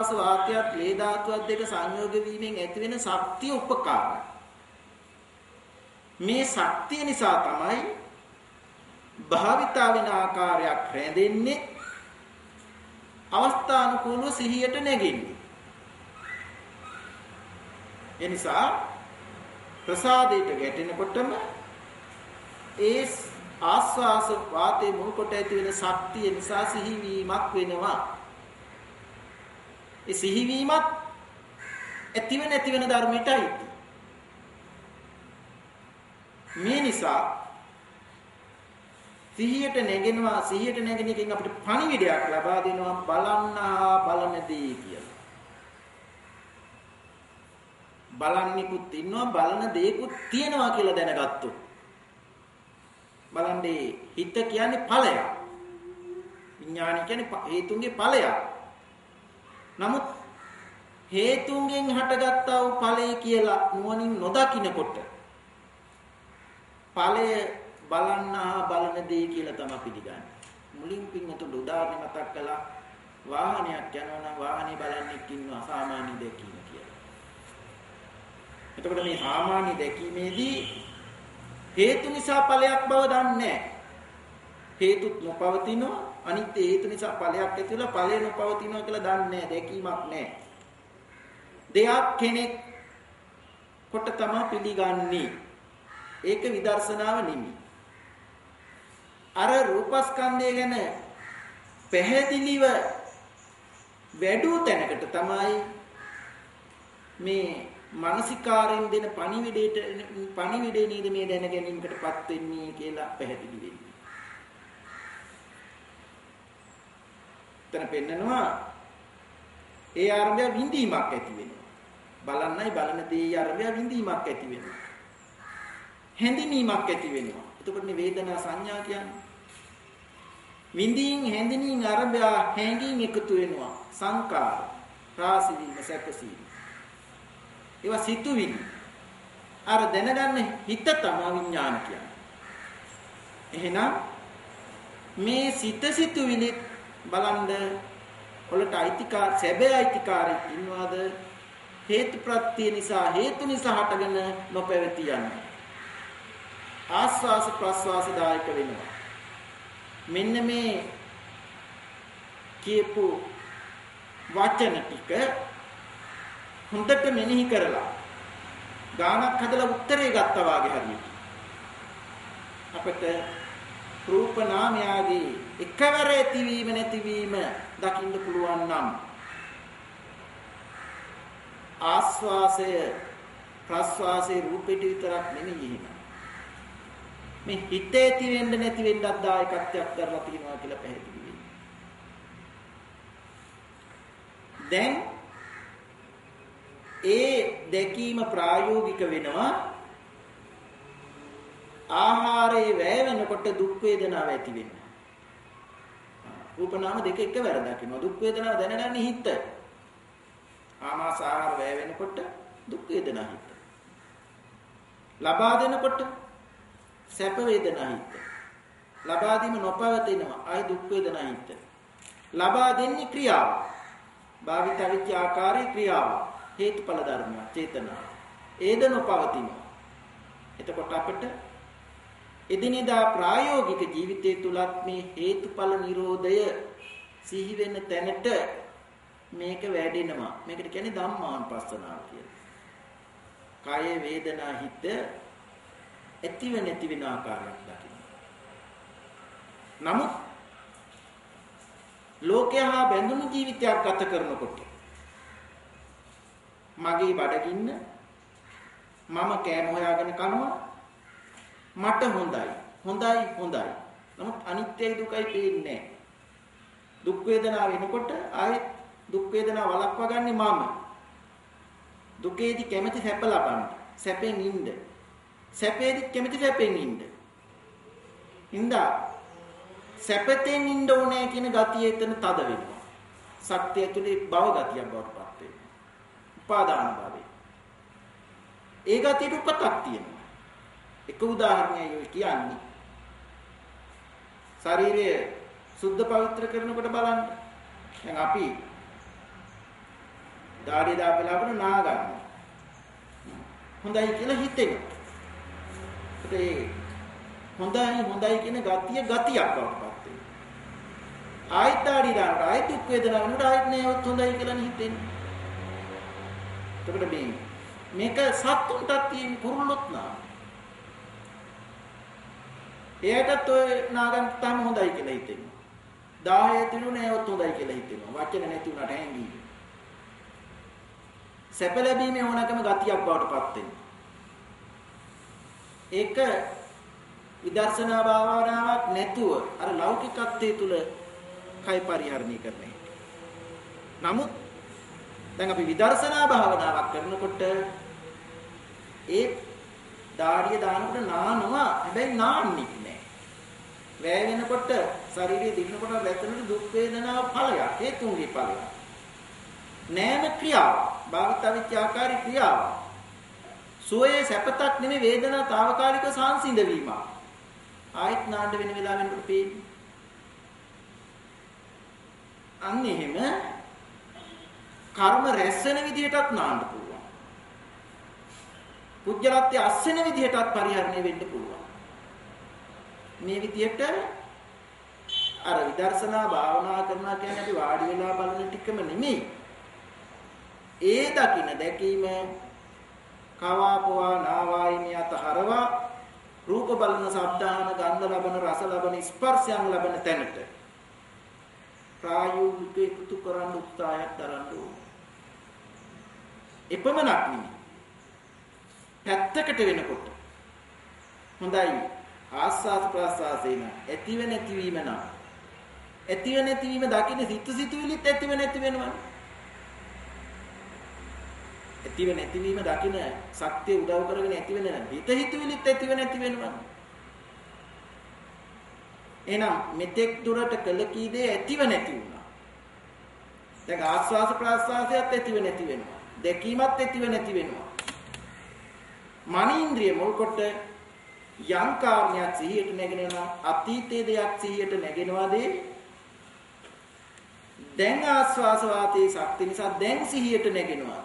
වාතයත් ලේ ධාතුවත් දෙක සංයෝග වීමෙන් ඇතිවෙන ශක්තිය උපකාරයි. මේ ශක්තිය නිසා තමයි භාවිතා වෙන ආකාරයක් රැඳෙන්නේ අවස්ථානුකූලව සිහියට නැගෙන්නේ. ඒ නිසා ප්‍රසාදයට ගැටෙනකොටම ඒ ආස්වාස වාතයේ මුල් කොට ඇති වෙන ශක්තිය නිසා සිහිවීමක් වෙනවා. ඒ සිහිවීමත් ඇතිව නැතිවෙන ධර්මයටයි. මේ නිසා සිහියට නැගෙනවා, සිහියට නැගෙන එකෙන් අපිට පණිවිඩයක් ලබා දෙනවා බලන්නා බලන දේ කියලා. බලන්නිකුත් ඉන්නවා, බලන දේකුත් තියෙනවා කියලා දැනගත්තොත්. බලන්නේ හිත කියන්නේ ඵලයක්. විඥානය කියන්නේ හේතුන්ගේ ඵලයක්. නමුත් හේතුන්ගෙන් හටගත්තා වූ ඵලය කියලා නුවණින් නොදකින්නකොට ඵලය බලන්නා බලන දේ කියලා තමයි පිළිගන්නේ. මුලින් පින්නතුළු උදාහරණ මතක් කළා වාහනයක් යනවා නම් වාහනේ බලන්නෙක් ඉන්නවා සාමාන්‍ය දැකීම කියලා. එතකොට මේ සාමාන්‍ය දැකීමේදී හේතු නිසා ඵලයක් බව දන්නේ නැහැ. හේතුත් නොපවතිනවා අනිත් හේතු නිසා ඵලයක් ඇති වෙලා ඵලය නොපවතිනවා කියලා දන්නේ නැහැ. දැකීමක් නැහැ. දෙයක් කෙනෙක් කොට තමයි පිළිගන්නේ. ඒක විදර්ශනාව නෙමෙයි. අර රූපස්කන්ධය ගැන පැහැදිලිව වැඩූ තැනකට තමයි මේ මානසිකාරයෙන් දෙන පණිවිඩේ නේද මේ දැන ගැනීමකටපත් වෙන්නේ කියලා පැහැදිලි වෙන්නේ. එතන පෙන්නනවා ඒ ආරම්භය විඳීමක් ඇති වෙනවා. බලන්නයි බලන දේ ආරම්භය විඳීමක් ඇති වෙනවා. හැඳිනීමක් ඇති වෙනවා. එතකොට මේ වේදනා සංඥා කියන්නේ විඳින් හැඳිනීම ආරම්භය හැඟීම් එකතු වෙනවා. සංකාර රාසි වීම සැකසීම. ඒවා සිතුවිලි. අර දැනගන්න හිත තමයි විඥාන කියන්නේ. එහෙනම් මේ සිතුවිලි බලන්ද වලට අයිතිකාර සැබෑ අයිතිකාරයෙක් ඉන්නවාද? හේතු ප්‍රත්‍ය නිසා හේතු නිසා හටගෙන නොපැවති යන්නේ. ආස්වාස ප්‍රස්වාස දායක වෙනවා. මෙන්න මේ කියපු වචන ටික හොඳට මෙනෙහි කරලා ගානක් හදලා උත්තරේ ගත්තා වාගේ හරියට. අපිට රූප නාම ආදී එකවර ඇතිවීම නැතිවීම දකින්න පුළුවන් නම් ආස්වාසය ප්‍රස්වාසයේ රූපෙට විතරක් නෙමෙයි එහෙම. මේ හිතේ තියෙන්න නැති වෙන්නත් දායකත්වයක් කරලා තියෙනවා කියලා පැහැදිලි වෙනවා. දැන් ඒ දැකීම ප්‍රායෝගික වෙනවා. ආහාරයේ වැය වෙනකොට දුක් වේදනාව ඇති වෙනවා. රූප නාම දෙක එකවර දකිනවා. දුක් වේදනාව දැනගන්නේ හිත. ආමාස ආහාර වැය වෙනකොට දුක් වේදනා හිත. ලබා දෙනකොට සැප වේදනා හිත. ලබා දීම නොපවතිනවා. ආයි දුක් වේදනා හිත. ලබා දෙන්නේ ක්‍රියාව. භාවිත වෙච්ච ආකාරයේ ක්‍රියාව. හේතුඵල ධර්ම චේතනාව. ඒද නොපවතිනවා. එතකොට අපිට එදිනෙදා ප්‍රායෝගික ජීවිතයේ තුලත් මේ හේතුඵල නිරෝධය සිහි වෙන තැනට මේක වැඩෙනවා. මේකට කියන්නේ ධම්මානුපස්සනාව කියලා. කාය වේදනා හිත ඇතිව නැති වෙන ආකාරයක් දකින්න. නමුත් ලෝකයා බැඳුණු ජීවිතයක් ගත කරනකොට මගේ බඩගින්න මම කෑම හොයාගෙන කනවා මට හොඳයි. නමුත් අනිත්‍යයි දුකයි පේන්නේ නැහැ. දුක් වේදනාව වෙනකොට ආයෙත් දුක් වේදනාව වළක්වා ගන්නේ මම. දුකේදී කැමැති සැප ලබන්න. සැපෙන් ඉන්න. සැපේදී කැමැති සැපෙන් ඉන්න. හින්දා සැපතෙන් ඉන්න ඕනේ කියන ගතිය එතන තද වෙනවා. සත්‍ය ඇතුලේ භව ගතියක් බවට පත් වෙනවා. උපාදාන භවය. ඒ ගතියට උපතක් තියෙනවා. එක උදාහරණයක් කියන්නේ ශරීරය සුද්ධ පවිත්‍ර කරනකොට බලන්න. දැන් අපි දාඩිය දාපලාකට නා ගන්නවා. හොඳයි කියලා හිතෙනවා. ඒ හොඳයි කියන ගතියක් බවට පත් වෙනවා. ආයෙත් දාඩිය දානකොට ආයෙත් දුක් වේදනා වෙනකොට ආයෙත් නේවත් හොඳයි කියලා හිතෙන්නේ. එතකොට මේක සත්තුන්ටත් තියෙන කුරුල්ලොත් නා. එයාටත් ඔය නාගන් තාම හොඳයි කියලා හිතෙනවා. 10 තිරුණේ ඒවත් හොඳයි කියලා හිතෙනවා. වචන නැති උනට හැංගී. සැප ලැබීමේ ඕනකම ගතියක් බවට පත් වෙනවා. ඒක විදර්ශනා භාවනාවක් නැතුව අර ලෞකිකත්වයේ තුල කය පරිහරණය කරන්නේ. නමුත් දැන් අපි විදර්ශනා භාවනාවක් කරනකොට ඒ දාඩිය දානකොට නානවා. හැබැයි නාන්නේ නැහැ. වැය වෙනකොට ශරීරයේ දිනනකොට වැටෙන දුක් වේදනාව ඵලයක්. හේතුන්ගේ ඵලයක්. නෑම ක්‍රියාව. භාවිත විචාකාරී ක්‍රියාව. සෝයේ සැපතක් නෙමෙයි වේදනා తాවකාලික සංසිඳ වීම. ආයත් නාන්න වෙන වෙලාවෙකට පේන්නේ. අන්න එහෙම කර්ම රැස් වෙන විදිහටත් නාන්න පුළුවන්. පුජ්‍යලත්‍ය අස්වෙන විදිහටත් පරිහරණය වෙන්න පුළුවන්. මේ විදිහට අර විදර්ශනා භාවනා කරනවා කියන්නේ අපි වාඩි වෙලා බලන ටිකම නෙමෙයි. ඒ දකින්න දැකීම කවාපවා නාවායිනිය අතහරවා රූප බලන ශබ්දාන ගන්ධ ලබන රස ලබන ස්පර්ශයන් ලබන තැනට ප්‍රායෝගික එකතු කරන්න උත්සාහයක් දරන්න ඕනේ. එපමණක් නෙමෙයි. පැත්තකට වෙනකොට හොඳයි ආස්වාද ප්‍රාසාසේන ඇතිව නැතිවීම නා ඇතිව නැතිවීම දකින්න සිතුවිලිත් ඇතිව නැති වෙනවා. ඇතිව නැතිවීම දකින්න ශක්තිය උදව් කරගෙන ඇති වෙන හිතුවිලිත් ඇතිව නැති වෙනවා. එහෙනම් මෙතෙක් දුරට කළ කී දේ ඇතිව නැති වුණා. දැන් ආස්වාද ප්‍රාසාසයත් ඇතිව නැති වෙනවා. දැකීමත් ඇතිව නැති වෙනවා. මනීන්ද්‍රිය මුල් කොට යම් කාර්යයක් සිහියට නැගෙනවා අතීතයේ දෙයක් සිහියට නැගෙනවාදී දැන් ආස්වාස වාතයේ ශක්තිය නිසා දැන් සිහියට නැගෙනවා.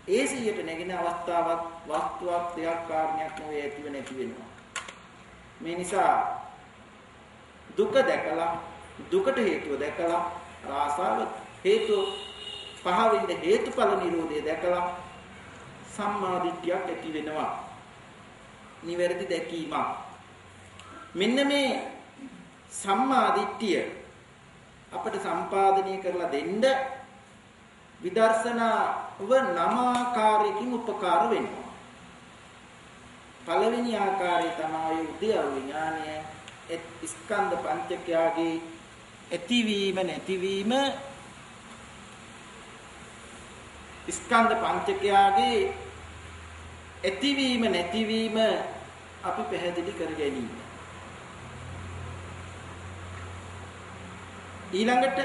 ඒ සිහියට නැගෙන අවස්ථාවක් වස්තුවක් දෙයක් කාරණයක් නොවේ ඇතිව නැති වෙනවා. මේ නිසා දුක දැකලා දුකට හේතුව දැකලා ආසාව හේතු පහවින්ද හේතුඵල නිරෝධය දැකලා සම්මා දිට්ඨියක් ඇති වෙනවා. නිවැරදි දැකීමක්. මෙන්න මේ සම්මා දිට්ඨිය අපට සම්පාදනය කරලා දෙන්න විදර්ශනාව නමාකාරයකින් උපකාර වෙනවා. පළවෙනි ආකාරය තමයි උද්‍යව විඥානය ස්කන්ධ පංචකයගේ ඇතිවීම නැතිවීම ස්කන්ධ පංචකයගේ ඇතිවීම නැතිවීම අපි පැහැදිලි කර ගැනීම. ඊළඟට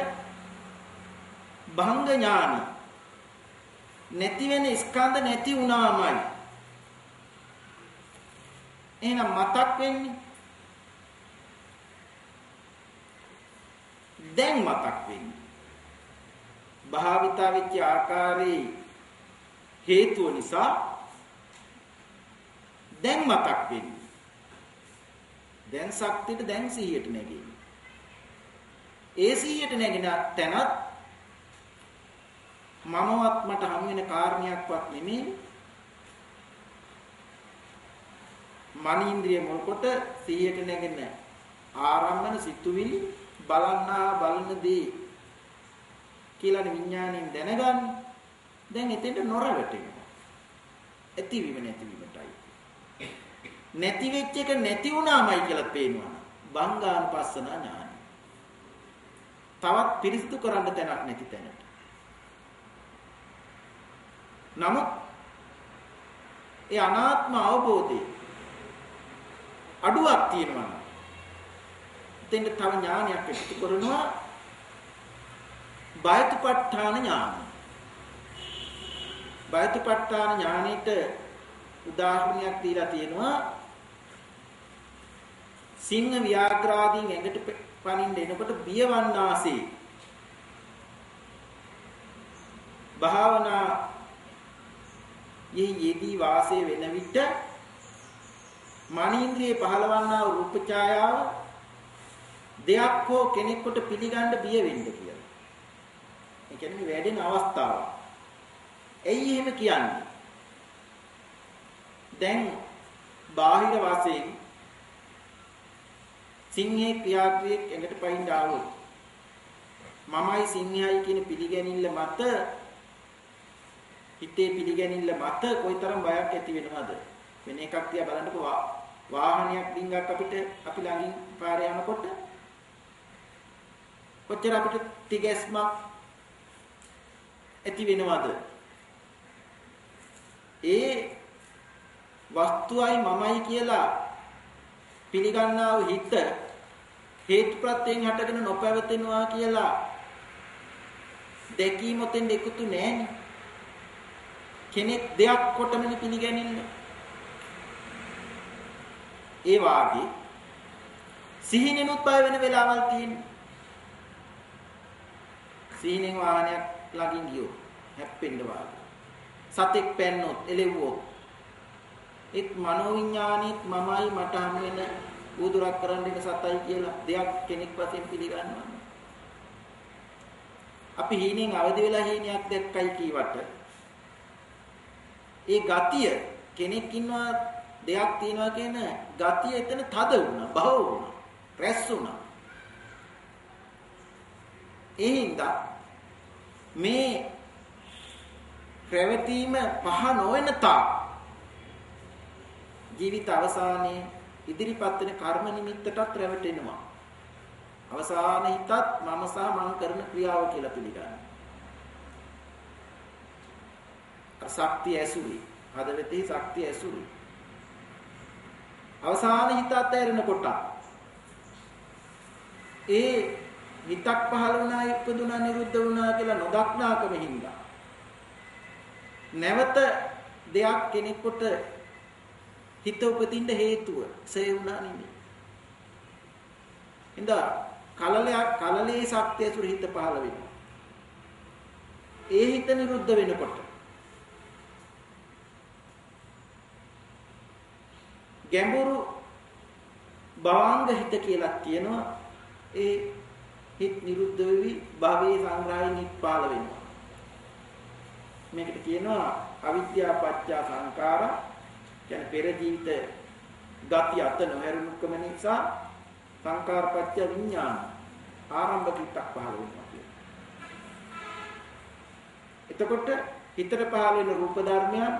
භංග ඥාන නැති වෙන ස්කන්ධ නැති වුණාමයි. එහෙනම් මතක් වෙන්නේ දැන් මතක් වෙන්නේ භාවිතා වෙච්ච ආකාරයේ හේතුව නිසා දැන් මතක් වෙන්නේ. දැන් ශක්තියට දැන් සිහියට නැගෙන්නේ. ඒ සිහියට නැගෙන තැනත් මමවත් මට හම් වෙන කාරණයක්වත් නෙමෙයි. මනීන්ද්‍රිය මුල් කොට සිහියට නැගෙන ආරම්මන සිතුවිලි බලන්නා බලන දේ කියලා විඥාණයෙන් දැනගන්න. දැන් එතෙන්ට නොරවටෙනවා. ඇතිවීම නැතිවීමටයි. නැති වෙච්ච එක නැති වුණාමයි කියලා පේනවා. බංගානුපස්සන ඥානයි. තවත් පිරිසිදු කරන්න තැනක් නැති තැනට. නමුත් ඒ අනාත්ම අවබෝධයේ අඩුවක් තියෙනවා. එතෙන්ට තව ඥානයක් එකතු කරනවා. බයතුපත්ඨාන ඥානය. බයතුපත්ඨාන ඥානෙට උදාහරණයක් දීලා තියෙනවා. සිංහ ව්‍යාඝ්‍රාදීන් ඇඟට පනින්න එනකොට බියවන්නාසේ භාවනා යෙදී වාසය වෙන විට මනීන්ද්‍රියේ පහළවන්නා වූ රූප ඡායාව දෙයක් හෝ කෙනෙකුට පිළිගන්න බිය වෙන්න කියලා. ඒ කියන්නේ වැඩෙන අවස්ථාව. එයි එහෙම කියන්නේ. දැන් බාහිර වශයෙන් සිංහේ ක්‍රියාක්‍රියෙක් එකට පයින් ආවොත් මමයි සිංහයයි කියන පිළිගැනිල්ල මත හිතේ පිළිගැනිල්ල මත කොයිතරම් බයක් ඇති වෙනවද? වෙන එකක් තියා බලන්නකෝ වාහනයක් ඩිංගක් අපි ළඟින් පාරේ යනකොට කොච්චර අපිට තිගැස්මක් ඇති වෙනවද? ඒ වස්තුවයි මමයි කියලා පිළිගන්නා වූ හිත හේතුප්‍රත්‍යයෙන් හටගෙන නොපැවතෙනවා කියලා දැකීමෙන් එකතු නැහැනේ. කෙනෙක් දෙයක් කොටමනේ පිළිගැනින්න. ඒ වාගේ සිහිනෙනුත් බය වෙන වෙලාවල් තියෙනවා. සිහිනෙන් වාහනයක් ළඟින් ගියොත් හැප්පෙන්න වාගේ. සතෙක් පැන්නොත් එළෙව්වොත් ඒත් මනෝවිඤ්ඤාණිත් මමයි මට හම් වෙන බුදුරක් කරන්න ඉන්න සතයි කියලා දෙයක් කෙනෙක් වශයෙන් පිළිගන්නවා. අපි හීනෙන් අවදි වෙලා හීනයක් දැක්කයි කීවට ඒ ගතිය කෙනෙක් ඉන්නවා දෙයක් තියනවා කියන ගතිය එතන තද වුණා, බහ වුණා, රැස් වුණා. ඒ හින්දා මේ ප්‍රවැතීම පහ නොවන තා ජීවිත අවසානයේ ඉදිරිපත් වෙන කර්ම නිමිත්තටත් රැවටෙනවා. අවසාන හිතත් මම සහ මම කරන ක්‍රියාව කියලා පිළිගන්න. ශක්තිය ඇසුරි. හදවතේ ශක්තිය ඇසුරි. අවසාන හිත අතහැරෙනකොට ඒ හිතක් පහළ වුණා, ඉපදුණා, නිරුද්ධ වුණා කියලා නොදක්නාකම හින්දා නැවත දෙයක් කෙනෙකුට හිත උපදින්න හේතුව සේ වුණා නෙමෙයි. හින්දා කලලේ ශක්තිය ඇසුරු හිත පහළ වෙනවා. ඒ හිත නිරුද්ධ වෙනකොට ගැඹුරු භවංග හිත කියලා කියනවා. ඒ හිත නිරුද්ධ වෙවි භවයේ සංග්‍රහයෙන් හිත පහළ වෙනවා. මේකට කියනවා අවිද්‍යාව පත්‍ය සංඛාරා. කියන්නේ පෙර ජීවිත ගති අත නොහැරුණුකම නිසා සංඛාර පත්‍ය විඥාන ආරම්භ කිත්තක් පහළ වෙනවා කියන්නේ. එතකොට හිතට පහළ වෙන රූප ධර්මයන්